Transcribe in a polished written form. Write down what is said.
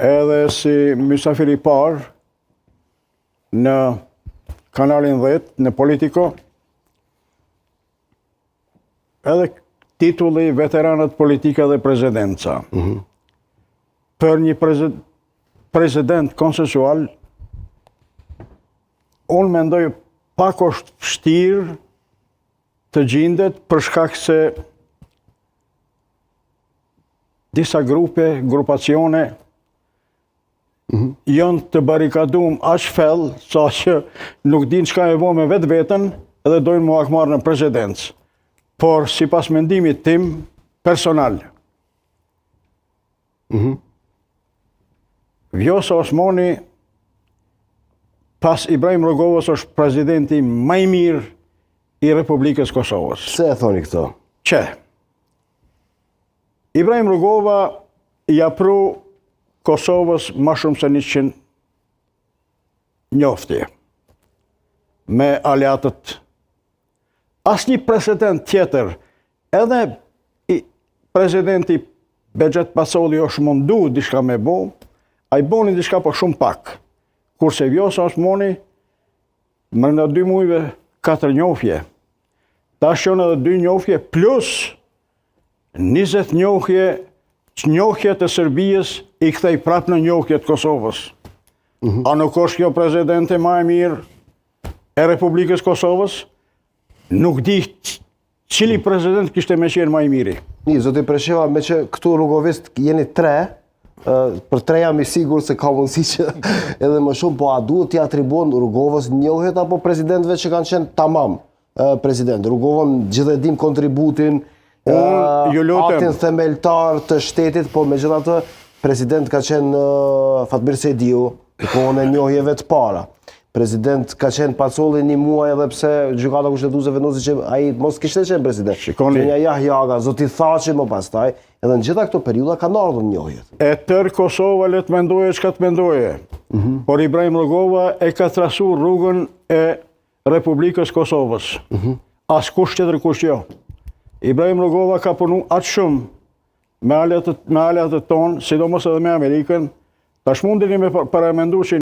edhe si mysafiri parë në kanalin 10 në Politico, edhe titulli veteranët politika dhe presidenca. Për një president konsensual, unë mendoj pak është vështirë të gjendet për shkak se disa grupacione janë të barikadum aq fell sa që nuk din çka e vë me vetveten edhe dojnë mu akmarrë në presidencë. Por sipas mendimit tim personal, Vjosa Osmani pas Ibrahim Rogovës është presidenti më i mirë i Republikës Kosovës. Pse e thoni këto? Që Ibrahim Rugova ja pru Kosovës më shumë se 100 njoftje me aleatët. Asnjë president tjetër, edhe presidenti Bexhet Pasolli është mundu diçka me bo, ai boni diçka po shumë pak. Kurse Vjosa Osmani brenda 2 muajve 4 njohje. Tash janë edhe 2 njohje plus 20 njohje të Serbisë i kthej prapë në njohje të Kosovës. A nuk është kjo presidente më e mirë e Republikës Kosovës? Nuk di cili president kishte me qenë më i miri. Zoti Presheva, me që këtu rrugovist jeni 3, për 3 jam i sigur se ka mundësi që edhe më shumë, po a duhet t'i atribuon Rrugovës njohjet apo presidentëve që kanë qenë tamam president? Rrugovën gjithë e dim kontributin, aktin themeltar të shtetit, po megjithatë president ka qenë Fatmir Sejdiu, në kohën e njohjeve të para. President ka qenë Pacolli 1 muaj edhe pse gjykata kushtetuese vendosi që ai mos kishte qenë president. Qenja Jahjaga, zoti Thaçi më pastaj, edhe në gjitha këto periudha kanë ardhur njohjet. E tërë Kosova le të mendoje çka të mendoje. Por Ibrahim Rugova e ka trasu rrugën e Republikës Kosovës. Askush tjetër kush jo. Ibrahim Rugova ka punu aq shumë me aleatët tonë, sidomos edhe me Amerikën, tash mundeni me paramendu që